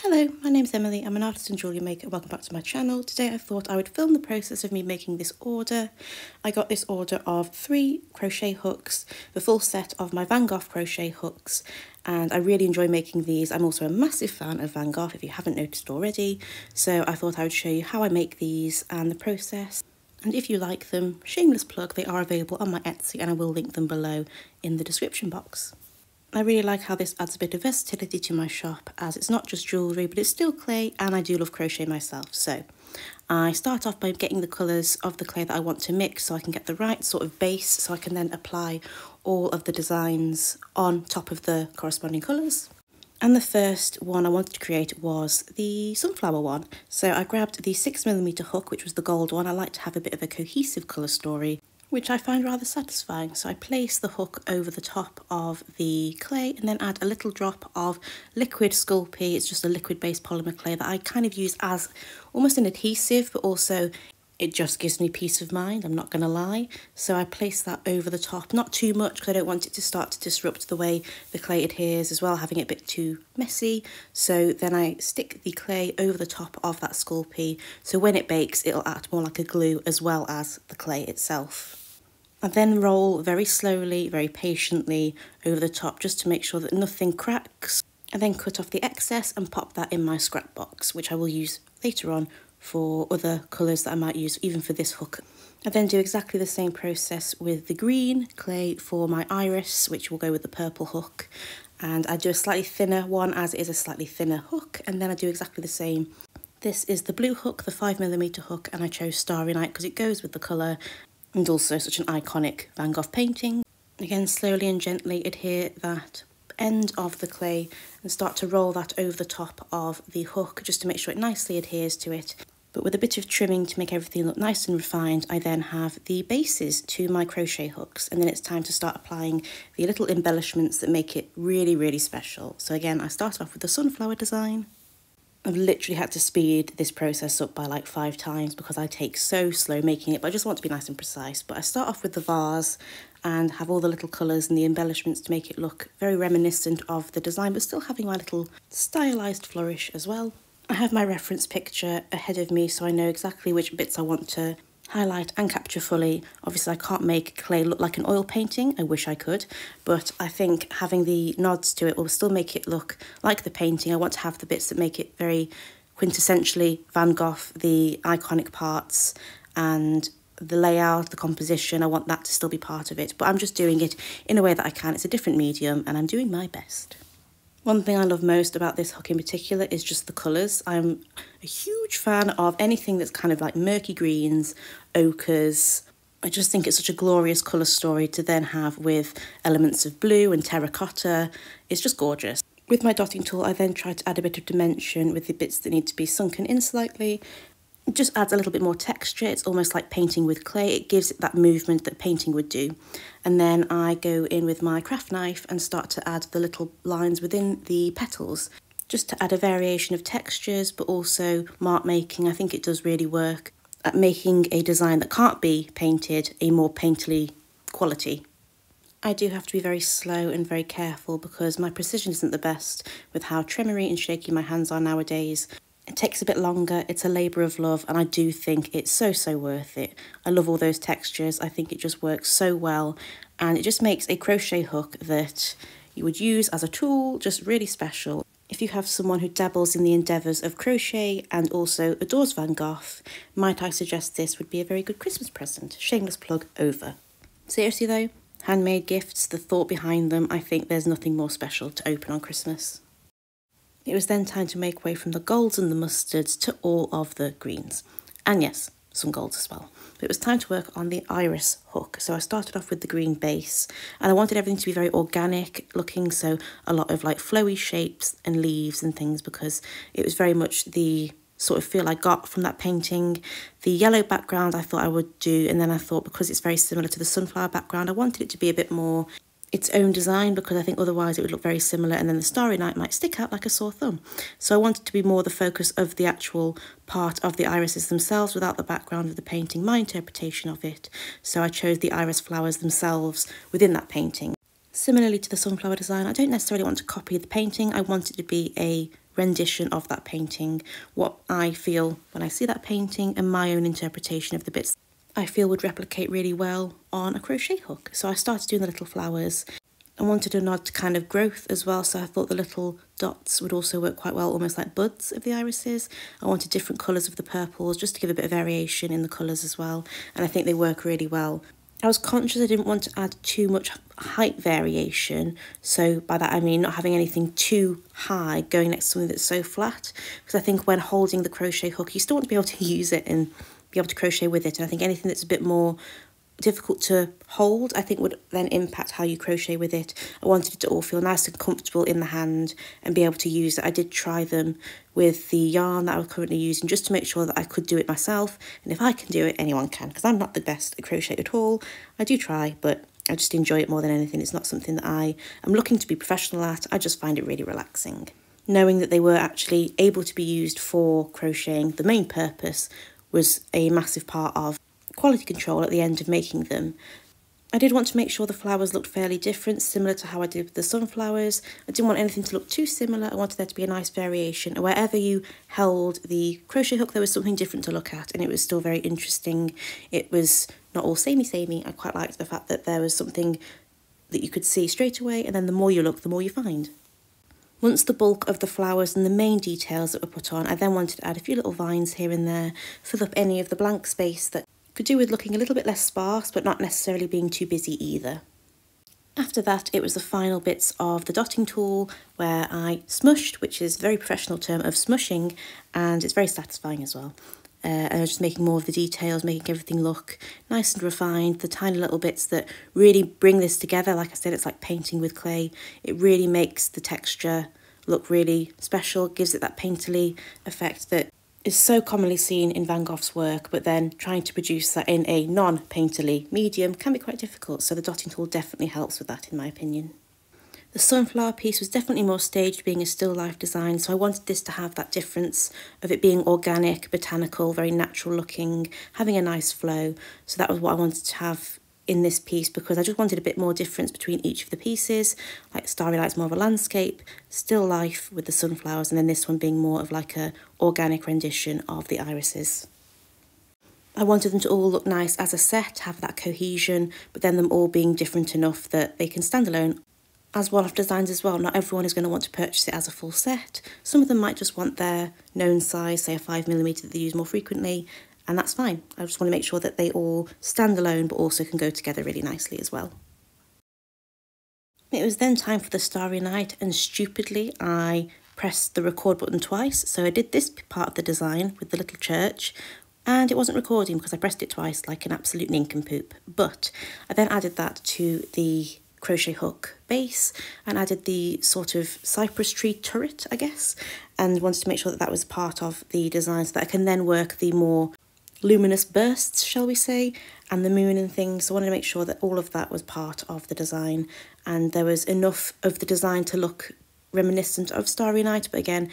Hello, my name's Emily. I'm an artist and jewellery maker. Welcome back to my channel. Today I thought I would film the process of me making this order. I got this order of 3 crochet hooks, the full set of my Van Gogh crochet hooks, and I really enjoy making these. I'm also a massive fan of Van Gogh, if you haven't noticed already, so I thought I would show you how I make these and the process. And if you like them, shameless plug, they are available on my Etsy and I will link them below in the description box. I really like how this adds a bit of versatility to my shop, as it's not just jewellery but it's still clay and I do love crochet myself. So I start off by getting the colours of the clay that I want to mix so I can get the right sort of base so I can then apply all of the designs on top of the corresponding colours. And the first one I wanted to create was the sunflower one. So I grabbed the 6mm hook, which was the gold one. I like to have a bit of a cohesive colour story, which I find rather satisfying. So I place the hook over the top of the clay and then add a little drop of liquid Sculpey. It's just a liquid-based polymer clay that I kind of use as almost an adhesive, but also it just gives me peace of mind, I'm not going to lie. So I place that over the top, not too much because I don't want it to start to disrupt the way the clay adheres as well, having it a bit too messy. So then I stick the clay over the top of that Sculpey, so when it bakes it'll act more like a glue as well as the clay itself. I then roll very slowly, very patiently over the top just to make sure that nothing cracks. I then cut off the excess and pop that in my scrap box, which I will use later on for other colours that I might use, even for this hook. I then do exactly the same process with the green clay for my iris, which will go with the purple hook. And I do a slightly thinner one as it is a slightly thinner hook, and then I do exactly the same. This is the blue hook, the 5mm hook, and I chose Starry because it goes with the colour and also such an iconic Van Gogh painting. Again, slowly and gently adhere that end of the clay and start to roll that over the top of the hook just to make sure it nicely adheres to it. But with a bit of trimming to make everything look nice and refined, I then have the bases to my crochet hooks, and then it's time to start applying the little embellishments that make it really, really special. So again, I start off with the sunflower design. I've literally had to speed this process up by like 5 times because I take so slow making it, but I just want to be nice and precise. But I start off with the vase and have all the little colours and the embellishments to make it look very reminiscent of the design, but still having my little stylised flourish as well. I have my reference picture ahead of me so I know exactly which bits I want to highlight and capture fully. Obviously I can't make clay look like an oil painting, I wish I could, but I think having the nods to it will still make it look like the painting. I want to have the bits that make it very quintessentially Van Gogh, the iconic parts and the layout, the composition. I want that to still be part of it, but I'm just doing it in a way that I can. It's a different medium and I'm doing my best. One thing I love most about this hook in particular is just the colours. I'm a huge fan of anything that's kind of like murky greens, ochres. I just think it's such a glorious colour story to then have with elements of blue and terracotta. It's just gorgeous. With my dotting tool, I then try to add a bit of dimension with the bits that need to be sunken in slightly. It just adds a little bit more texture. It's almost like painting with clay. It gives it that movement that painting would do. And then I go in with my craft knife and start to add the little lines within the petals, just to add a variation of textures, but also mark making. I think it does really work at making a design that can't be painted a more painterly quality. I do have to be very slow and very careful because my precision isn't the best with how tremory and shaky my hands are nowadays. It takes a bit longer, it's a labour of love, and I do think it's so worth it. I love all those textures, I think it just works so well, and it just makes a crochet hook that you would use as a tool just really special. If you have someone who dabbles in the endeavours of crochet and also adores Van Gogh, might I suggest this would be a very good Christmas present. Shameless plug over. Seriously though, handmade gifts, the thought behind them, I think there's nothing more special to open on Christmas. It was then time to make way from the golds and the mustards to all of the greens. And yes, some golds as well. But it was time to work on the iris hook. So I started off with the green base and I wanted everything to be very organic looking. So a lot of like flowy shapes and leaves and things because it was very much the sort of feel I got from that painting. The yellow background I thought I would do, and then I thought because it's very similar to the sunflower background, I wanted it to be a bit more its own design because I think otherwise it would look very similar and then the Starry Night might stick out like a sore thumb. So I wanted to be more the focus of the actual part of the irises themselves without the background of the painting, my interpretation of it. So I chose the iris flowers themselves within that painting. Similarly to the sunflower design, I don't necessarily want to copy the painting. I want it to be a rendition of that painting, what I feel when I see that painting, and my own interpretation of the bits I feel would replicate really well on a crochet hook. So I started doing the little flowers. I wanted a nod to kind of growth as well, so I thought the little dots would also work quite well, almost like buds of the irises. I wanted different colours of the purples, just to give a bit of variation in the colours as well, and I think they work really well. I was conscious I didn't want to add too much height variation, so by that I mean not having anything too high going next to something that's so flat, because I think when holding the crochet hook you still want to be able to use it and be able to crochet with it, and I think anything that's a bit more difficult to hold I think would then impact how you crochet with it. I wanted it to all feel nice and comfortable in the hand and be able to use it. I did try them with the yarn that I was currently using just to make sure that I could do it myself, and if I can do it, anyone can, because I'm not the best at crochet at all. I do try, but I just enjoy it more than anything. It's not something that I am looking to be professional at. I just find it really relaxing. Knowing that they were actually able to be used for crocheting, the main purpose, was a massive part of quality control at the end of making them. I did want to make sure the flowers looked fairly different, similar to how I did with the sunflowers. I didn't want anything to look too similar. I wanted there to be a nice variation, and wherever you held the crochet hook there was something different to look at, and it was still very interesting. It was not all samey. I quite liked the fact that there was something that you could see straight away, and then the more you look the more you find. Once the bulk of the flowers and the main details that were put on, I then wanted to add a few little vines here and there, fill up any of the blank space that could do with looking a little bit less sparse, but not necessarily being too busy either. After that, it was the final bits of the dotting tool where I smushed, which is a very professional term of smushing, and it's very satisfying as well. And I was just making more of the details, making everything look nice and refined, the tiny little bits that really bring this together. Like I said, it's like painting with clay. It really makes the texture look really special, gives it that painterly effect that is so commonly seen in Van Gogh's work, but then trying to produce that in a non-painterly medium can be quite difficult, so the dotting tool definitely helps with that in my opinion. The sunflower piece was definitely more staged, being a still life design, so I wanted this to have that difference of it being organic, botanical, very natural looking, having a nice flow, so that was what I wanted to have in this piece, because I just wanted a bit more difference between each of the pieces. Like Starry Light's more of a landscape, still life with the sunflowers, and then this one being more of like a organic rendition of the irises. I wanted them to all look nice as a set, have that cohesion, but then them all being different enough that they can stand alone as one-off designs as well. Not everyone is going to want to purchase it as a full set. Some of them might just want their known size, say a 5mm that they use more frequently, and that's fine. I just want to make sure that they all stand alone but also can go together really nicely as well. It was then time for the Starry Night, and stupidly I pressed the record button twice. So I did this part of the design with the little church, and it wasn't recording because I pressed it twice like an absolute nincompoop. But I then added that to the crochet hook base and added the sort of cypress tree turret, I guess, and wanted to make sure that that was part of the design so that I can then work the more luminous bursts, shall we say, and the moon and things. So I wanted to make sure that all of that was part of the design, and there was enough of the design to look reminiscent of Starry Night, but again,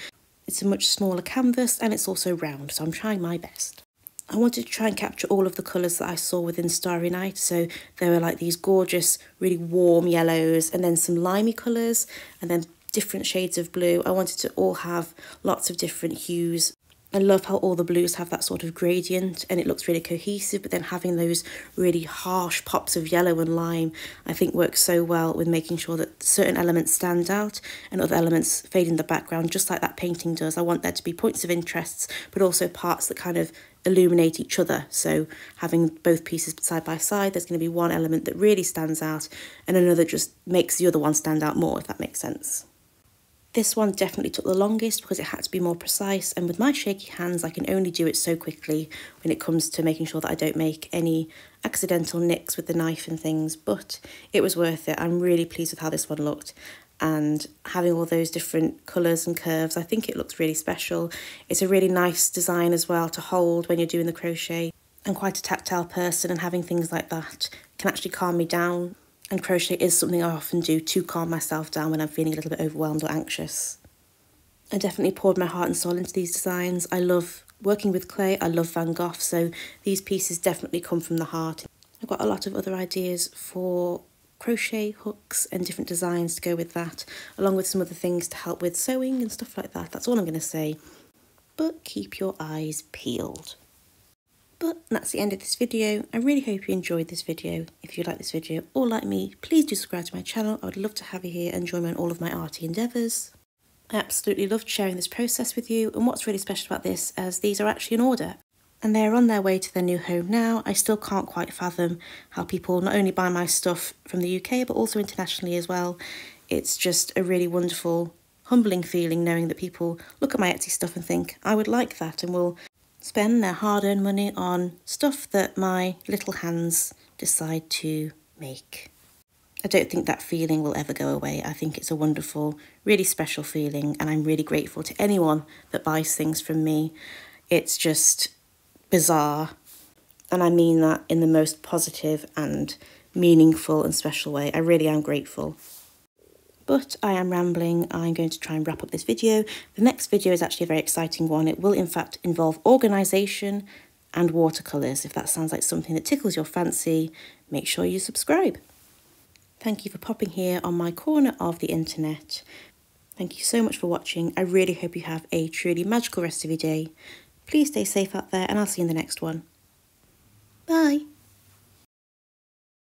it's a much smaller canvas and it's also round, so I'm trying my best. I wanted to try and capture all of the colours that I saw within Starry Night, so there were like these gorgeous, really warm yellows, and then some limey colours, and then different shades of blue. I wanted to all have lots of different hues. I love how all the blues have that sort of gradient and it looks really cohesive, but then having those really harsh pops of yellow and lime I think works so well with making sure that certain elements stand out and other elements fade in the background, just like that painting does. I want there to be points of interest, but also parts that kind of illuminate each other. So having both pieces side by side, there's going to be one element that really stands out and another just makes the other one stand out more, if that makes sense. This one definitely took the longest because it had to be more precise, and with my shaky hands I can only do it so quickly when it comes to making sure that I don't make any accidental nicks with the knife and things, but it was worth it. I'm really pleased with how this one looked, and having all those different colours and curves, I think it looks really special. It's a really nice design as well to hold when you're doing the crochet. I'm quite a tactile person, and having things like that can actually calm me down. And crochet is something I often do to calm myself down when I'm feeling a little bit overwhelmed or anxious. I definitely poured my heart and soul into these designs. I love working with clay, I love Van Gogh, so these pieces definitely come from the heart. I've got a lot of other ideas for crochet hooks and different designs to go with that, along with some other things to help with sewing and stuff like that. That's all I'm going to say. But keep your eyes peeled. But that's the end of this video. I really hope you enjoyed this video. If you like this video or like me, please do subscribe to my channel. I would love to have you here and join me on all of my arty endeavours. I absolutely loved sharing this process with you, and what's really special about this is these are actually in order and they're on their way to their new home now. I still can't quite fathom how people not only buy my stuff from the UK but also internationally as well. It's just a really wonderful, humbling feeling knowing that people look at my Etsy stuff and think I would like that and will spend their hard-earned money on stuff that my little hands decide to make. I don't think that feeling will ever go away. I think it's a wonderful, really special feeling, and I'm really grateful to anyone that buys things from me. It's just bizarre, and I mean that in the most positive and meaningful and special way. I really am grateful. But I am rambling. I'm going to try and wrap up this video. The next video is actually a very exciting one. It will in fact involve organisation and watercolours. If that sounds like something that tickles your fancy, make sure you subscribe. Thank you for popping here on my corner of the internet. Thank you so much for watching. I really hope you have a truly magical rest of your day. Please stay safe out there, and I'll see you in the next one. Bye.